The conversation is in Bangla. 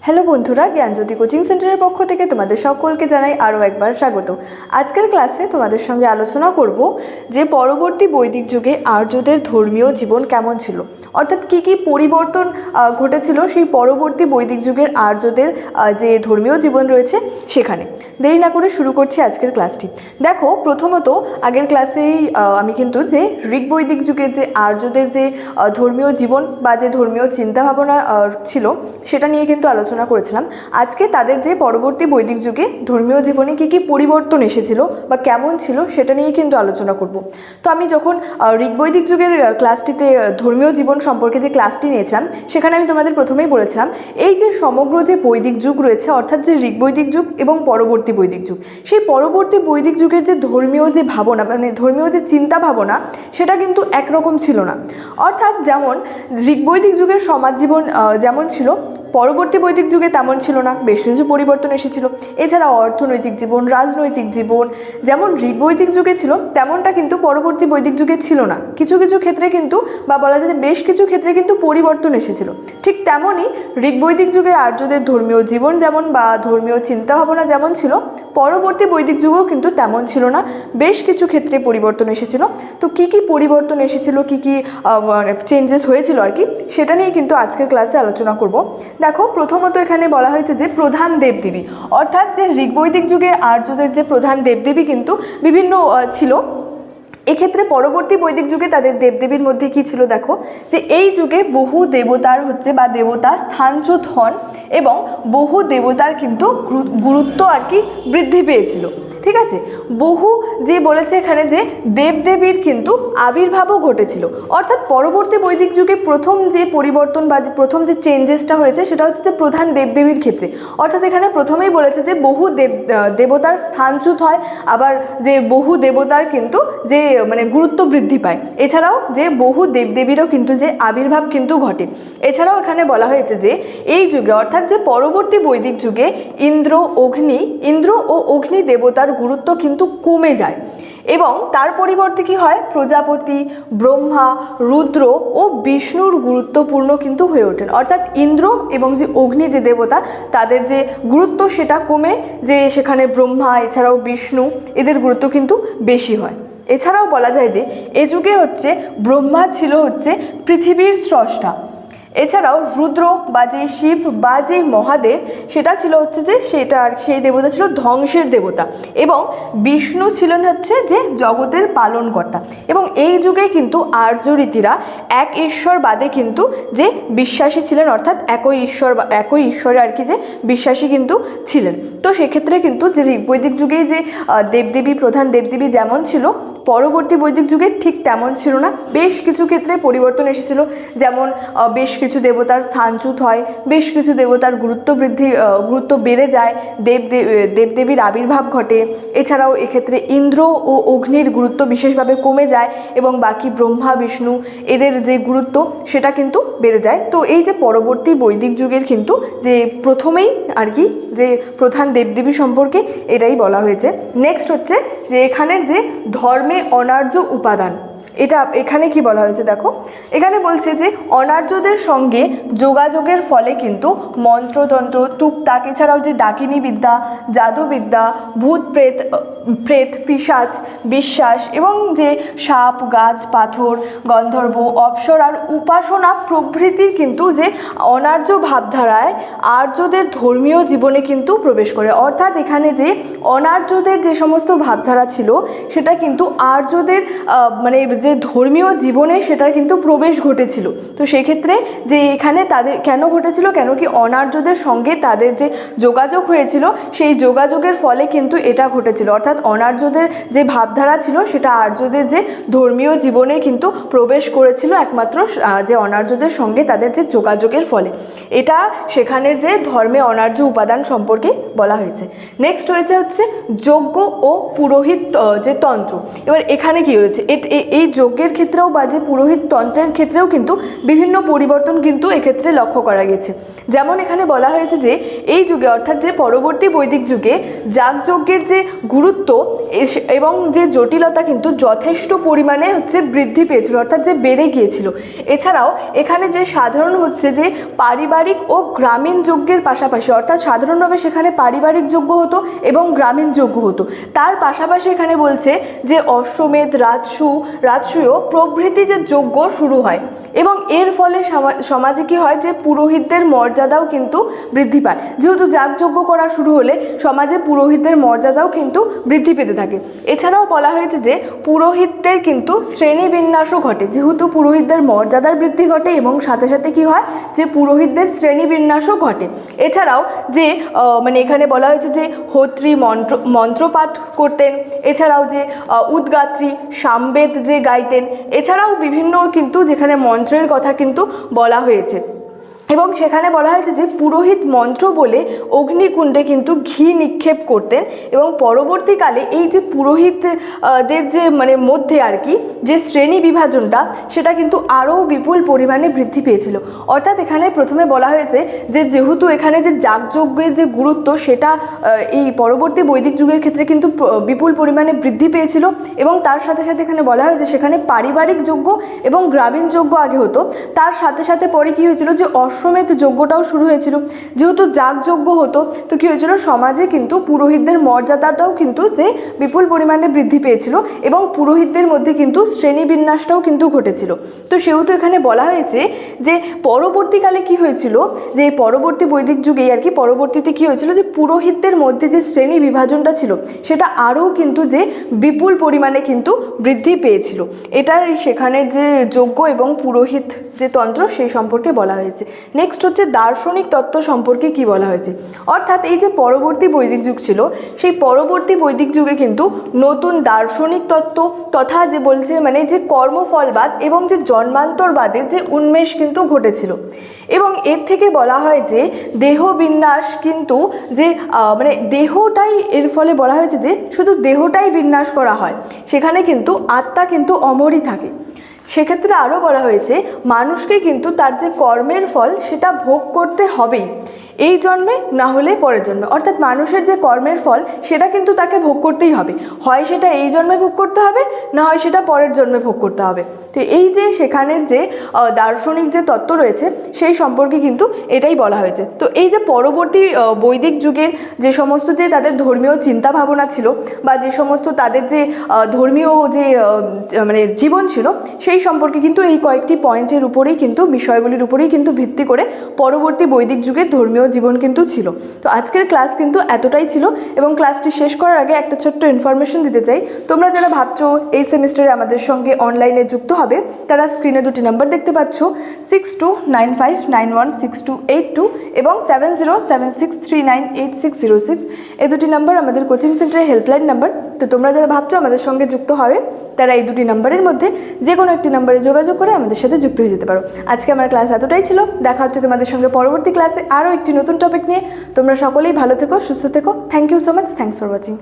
হ্যালো বন্ধুরা, জ্ঞানজ্যোতি কোচিং সেন্টারের পক্ষ থেকে তোমাদের সকলকে জানাই আরও একবার স্বাগত। আজকের ক্লাসে তোমাদের সঙ্গে আলোচনা করব যে পরবর্তী বৈদিক যুগে আর্যদের ধর্মীয় জীবন কেমন ছিল, অর্থাৎ কী কী পরিবর্তন ঘটেছিল সেই পরবর্তী বৈদিক যুগের আর্যদের যে ধর্মীয় জীবন রয়েছে সেখানে। দেরি না করে শুরু করছি আজকের ক্লাসটি। দেখো, প্রথমত আগের ক্লাসেই আমি কিন্তু যে ঋগ বৈদিক যুগের যে আর্যদের যে ধর্মীয় জীবন বা যে ধর্মীয় চিন্তাভাবনা ছিল সেটা নিয়ে কিন্তু আলোচনা করেছিলাম। আজকে তাদের যে পরবর্তী বৈদিক যুগে ধর্মীয় জীবনে কী কী পরিবর্তন এসেছিল বা কেমন ছিল সেটা নিয়ে কিন্তু আলোচনা করব। তো আমি যখন ঋগ বৈদিক যুগের ক্লাসটিতে ধর্মীয় জীবন সম্পর্কে যে ক্লাসটি নিয়েছিলাম সেখানে আমি তোমাদের প্রথমেই বলেছিলাম এই যে সমগ্র যে বৈদিক যুগ রয়েছে, অর্থাৎ যে ঋগ বৈদিক যুগ এবং পরবর্তী বৈদিক যুগ, সেই পরবর্তী বৈদিক যুগের যে ধর্মীয় যে ভাবনা মানে ধর্মীয় যে চিন্তা ভাবনা সেটা কিন্তু একরকম ছিল না। অর্থাৎ যেমন ঋগ বৈদিক যুগের সমাজ জীবন যেমন ছিল পরবর্তী বৈদিক যুগে তেমন ছিল না, বেশ কিছু পরিবর্তন এসেছিল। এছাড়া অর্থনৈতিক জীবন, রাজনৈতিক জীবন যেমন ঋগ বৈদিক যুগে ছিল তেমনটা কিন্তু পরবর্তী বৈদিক যুগে ছিল না। কিছু কিছু ক্ষেত্রে কিন্তু বা বলা যায় যে বেশ কিছু ক্ষেত্রে কিন্তু পরিবর্তন এসেছিল। ঠিক তেমনই ঋগ বৈদিক যুগে আর্যদের ধর্মীয় জীবন যেমন বা ধর্মীয় চিন্তাভাবনা যেমন ছিল পরবর্তী বৈদিক যুগেও কিন্তু তেমন ছিল না, বেশ কিছু ক্ষেত্রে পরিবর্তন এসেছিল। তো কী কী পরিবর্তন এসেছিল, কী কী চেঞ্জেস হয়েছিল আর কি, সেটা নিয়ে কিন্তু আজকের ক্লাসে আলোচনা করব। দেখো, প্রথমত এখানে বলা হয়েছে যে প্রধান দেবদেবী, অর্থাৎ যে ঋগ বৈদিক যুগে আর্যদের যে প্রধান দেবদেবী কিন্তু বিভিন্ন ছিল। এক্ষেত্রে পরবর্তী বৈদিক যুগে তাদের দেবদেবীর মধ্যে কি ছিল, দেখো যে এই যুগে বহু দেবতার বা দেবতা স্থানচ্যুত হন এবং বহু দেবতার কিন্তু গুরুত্ব আর কি বৃদ্ধি পেয়েছিল। ঠিক আছে, বহু যে বলেছে এখানে যে দেবদেবীর কিন্তু আবির্ভাবও ঘটেছিল। অর্থাৎ পরবর্তী বৈদিক যুগে প্রথম যে পরিবর্তন বা প্রথম যে চেঞ্জেসটা হয়েছে সেটা হচ্ছে যে প্রধান দেবদেবীর ক্ষেত্রে। অর্থাৎ এখানে প্রথমেই বলেছে যে বহু দেবতার স্থানচ্যুত হয়, আবার যে বহু দেবতার কিন্তু যে মানে গুরুত্ব বৃদ্ধি পায়। এছাড়াও যে বহু দেবদেবীরও কিন্তু যে আবির্ভাব কিন্তু ঘটে। এছাড়াও এখানে বলা হয়েছে যে এই যুগে অর্থাৎ যে পরবর্তী বৈদিক যুগে ইন্দ্র ও অগ্নি দেবতার গুরুত্ব কিন্তু কমে যায় এবং তার পরিবর্তে কি হয়, প্রজাপতি, ব্রহ্মা, রুদ্র ও বিষ্ণুর গুরুত্বপূর্ণ কিন্তু হয়ে ওঠেন। অর্থাৎ ইন্দ্র এবং যে অগ্নি যে দেবতা তাদের যে গুরুত্ব সেটা কমে যে সেখানে ব্রহ্মা এছাড়াও বিষ্ণু এদের গুরুত্ব কিন্তু বেশি হয়। এছাড়াও বলা যায় যে এ যুগে হচ্ছে ব্রহ্মা ছিল হচ্ছে পৃথিবীর স্রষ্টা। এছাড়াও রুদ্র বা যে শিব বা যে মহাদেব সেটা ছিল হচ্ছে যে সেই দেবতা ছিল ধ্বংসের দেবতা এবং বিষ্ণু ছিলেন হচ্ছে যে জগতের পালনকর্তা। এবং এই যুগে কিন্তু আর্য রীতিরা এক ঈশ্বরবাদে কিন্তু যে বিশ্বাসী ছিলেন, অর্থাৎ একই ঈশ্বরে আর কি যে বিশ্বাসী কিন্তু ছিলেন। তো সেক্ষেত্রে কিন্তু যে ঋগ বৈদিক যুগে যে দেবদেবী প্রধান দেবদেবী যেমন ছিল পরবর্তী বৈদিক যুগে ঠিক তেমন ছিল না, বেশ কিছু ক্ষেত্রে পরিবর্তন এসেছিল। যেমন বেশ কিছু দেবতার স্থানচ্যুত হয়, বেশ কিছু দেবতার গুরুত্ব বেড়ে যায়, দেবদেবীর আবির্ভাব ঘটে। এছাড়াও এক্ষেত্রে ইন্দ্র ও অগ্নির গুরুত্ব বিশেষভাবে কমে যায় এবং বাকি ব্রহ্মা, বিষ্ণু এদের যে গুরুত্ব সেটা কিন্তু বেড়ে যায়। তো এই যে পরবর্তী বৈদিক যুগের কিন্তু যে প্রথমেই আর কি যে প্রধান দেবদেবী সম্পর্কে এটাই বলা হয়েছে। নেক্সট হচ্ছে যে এখানের যে ধর্মে অনার্য উপাদান, এটা এখানে কি বলা হয়েছে, দেখো এখানে বলছে যে অনার্যদের সঙ্গে যোগাযোগের ফলে কিন্তু মন্ত্রতন্ত্র, টুকটাক এছাড়াও যে ডাকিনী বিদ্যা, জাদুবিদ্যা, ভূত প্রেত পিশাচ বিশ্বাস এবং যে সাপ গাছ পাথর গন্ধর্ব অপ্সরার উপাসনা প্রভৃতির কিন্তু যে অনার্য ভাবধারায় আর্যদের ধর্মীয় জীবনে কিন্তু প্রবেশ করে। অর্থাৎ এখানে যে অনার্যদের যে সমস্ত ভাবধারা ছিল সেটা কিন্তু আর্যদের মানে যে ধর্মীয় জীবনে সেটার কিন্তু প্রবেশ ঘটেছিল। তো সেক্ষেত্রে যে এখানে তাদের কেন ঘটেছিল, কেন কি অনার্যদের সঙ্গে তাদের যে যোগাযোগ হয়েছিল সেই যোগাযোগের ফলে কিন্তু এটা ঘটেছিল। অর্থাৎ অনার্যদের যে ভাবধারা ছিল সেটা আর্যদের যে ধর্মীয় জীবনে কিন্তু প্রবেশ করেছিল একমাত্র যে অনার্যদের সঙ্গে তাদের যে যোগাযোগের ফলে। এটা সেখানের যে ধর্মে অনার্য উপাদান সম্পর্কে বলা হয়েছে। নেক্সট হচ্ছে যজ্ঞ ও পুরোহিত যে তন্ত্র। এবার এখানে কি হয়েছে, এই যজ্ঞের ক্ষেত্রেও বা যে পুরোহিত তন্ত্রের ক্ষেত্রেও কিন্তু বিভিন্ন পরিবর্তন কিন্তু এক্ষেত্রে লক্ষ্য করা গেছে। যেমন এখানে বলা হয়েছে যে এই যুগে অর্থাৎ যে পরবর্তী বৈদিক যুগে যাগযজ্ঞের যে গুরুত্ব এবং যে জটিলতা কিন্তু যথেষ্ট পরিমাণে বৃদ্ধি পেয়েছিল, অর্থাৎ যে বেড়ে গিয়েছিল। এছাড়াও এখানে যে সাধারণ যে পারিবারিক ও গ্রামীণ যজ্ঞের পাশাপাশি, অর্থাৎ সাধারণভাবে সেখানে পারিবারিক যজ্ঞ হতো এবং গ্রামীণ যজ্ঞ হতো, তার পাশাপাশি এখানে বলছে যে অশ্বমেধ, রাজসূয় প্রভৃতি যে যজ্ঞ শুরু হয় এবং এর ফলে সমাজে কি হয় যে পুরোহিতদের মর্যাদাও কিন্তু বৃদ্ধি পায়। যেহেতু যাগযজ্ঞ করা শুরু হলে সমাজে পুরোহিতদের মর্যাদাও কিন্তু বৃদ্ধি পেতে থাকে। এছাড়াও বলা হয়েছে যে পুরোহিতদের কিন্তু শ্রেণীবিন্যাসও ঘটে, যেহেতু পুরোহিতদের মর্যাদার বৃদ্ধি ঘটে এবং সাথে সাথে কি হয় যে পুরোহিতদের শ্রেণীবিন্যাসও ঘটে। এছাড়াও যে এখানে বলা হয়েছে যে হোত্রী মন্ত্রপাঠ করতেন, এছাড়াও যে উদ্গাত্রী সামবেদ যে গাইতেন, এছাড়াও বিভিন্ন কিন্তু যেখানে মন্ত্রের কথা কিন্তু বলা হয়েছে এবং সেখানে বলা হয়েছে যে পুরোহিত মন্ত্র বলে অগ্নিকুণ্ডে কিন্তু ঘি নিক্ষেপ করতেন এবং পরবর্তীকালে এই যে পুরোহিতদের যে মধ্যে আর কি যে শ্রেণী বিভাজনটা সেটা কিন্তু আরও বিপুল পরিমাণে বৃদ্ধি পেয়েছিল। অর্থাৎ এখানে প্রথমে বলা হয়েছে যে যেহেতু এখানে যে যাগযজ্ঞের যে গুরুত্ব সেটা এই পরবর্তী বৈদিক যুগের ক্ষেত্রে কিন্তু বিপুল পরিমাণে বৃদ্ধি পেয়েছিল এবং তার সাথে সাথে এখানে বলা হয়েছে সেখানে পারিবারিক যজ্ঞ এবং গ্রামীণ যজ্ঞ আগে হতো, তার সাথে সাথে পরে কী হয়েছিল যে অশ্বমেধ যজ্ঞটাও শুরু হয়েছিল। যেহেতু যাগযজ্ঞ হতো তো কী হয়েছিল সমাজে কিন্তু পুরোহিতদের মর্যাদাটাও কিন্তু যে বিপুল পরিমাণে বৃদ্ধি পেয়েছিল এবং পুরোহিতদের মধ্যে কিন্তু শ্রেণীবিন্যাসটাও কিন্তু ঘটেছিল। তো সেহেতু এখানে বলা হয়েছে যে পরবর্তীকালে কি হয়েছিল যে পরবর্তী বৈদিক যুগেই আর কি পরবর্তীতে কী হয়েছিল যে পুরোহিতদের মধ্যে যে শ্রেণী বিভাজনটা ছিল সেটা আরও কিন্তু যে বিপুল পরিমাণে কিন্তু বৃদ্ধি পেয়েছিল। এটার সেখানের যে যজ্ঞ এবং পুরোহিত যে তন্ত্র সেই সম্পর্কে বলা হয়েছে। নেক্সট হচ্ছে দার্শনিক তত্ত্ব সম্পর্কে কি বলা হয়েছে। অর্থাৎ এই যে পরবর্তী বৈদিক যুগ ছিল সেই পরবর্তী বৈদিক যুগে কিন্তু নতুন দার্শনিক তত্ত্ব তথা যে বলছে যে কর্মফলবাদ এবং যে জন্মান্তরবাদের যে উন্মেষ কিন্তু ঘটেছিল এবং এর থেকে বলা হয় যে দেহবিন্যাস কিন্তু যে দেহটাই এর ফলে বলা হয়েছে যে শুধু দেহটাই বিন্যাস করা হয়, সেখানে কিন্তু আত্মা কিন্তু অমরই থাকে। সেক্ষেত্রে আরও বলা হয়েছে মানুষকে কিন্তু তার যে কর্মের ফল সেটা ভোগ করতে হবেই, এই জন্মে না হলে পরের জন্মে। অর্থাৎ মানুষের যে কর্মের ফল সেটা কিন্তু তাকে ভোগ করতেই হবে, হয় সেটা এই জন্মে ভোগ করতে হবে না হয় সেটা পরের জন্মে ভোগ করতে হবে। তো এই যে সেখানের যে দার্শনিক যে তত্ত্ব রয়েছে সেই সম্পর্কে কিন্তু এটাই বলা হয়েছে। তো এই যে পরবর্তী বৈদিক যুগের যে সমস্ত যে তাদের ধর্মীয় চিন্তা ভাবনা ছিল বা যে সমস্ত তাদের যে ধর্মীয় যে জীবন ছিল সেই সম্পর্কে কিন্তু এই কয়েকটি পয়েন্টের উপরেই কিন্তু বিষয়গুলির উপরেই কিন্তু ভিত্তি করে পরবর্তী বৈদিক যুগের ধর্মীয় জীবন কিন্তু ছিল। তো আজকের ক্লাস কিন্তু এতটাই ছিল এবং ক্লাসটি শেষ করার আগে একটা ছোট্ট ইনফরমেশন দিতে চাই। তোমরা যারা ভাবছো এই সেমিস্টারে আমাদের সঙ্গে অনলাইনে যুক্ত হবে তারা স্ক্রিনে দুটি নাম্বার দেখতে পাচ্ছ 6295916282 এবং 7076398606। এই দুটি নাম্বার আমাদের কোচিং সেন্টারের হেল্পলাইন নাম্বার। তো তোমরা যারা ভাবছো আমাদের সঙ্গে যুক্ত হবে তারা এই দুটি নাম্বারের মধ্যে যে কোনো একটি নাম্বারে যোগাযোগ করে আমাদের সাথে যুক্ত হয়ে যেতে পারো। আজকে আমার ক্লাস এতটাই ছিল, দেখা হচ্ছে তোমাদের সঙ্গে পরবর্তী ক্লাসে আরও একটি নতুন টপিক নিয়ে। তোমরা সকলেই ভালো থেকো, সুস্থ থেকো। Thank you so much, thanks for watching.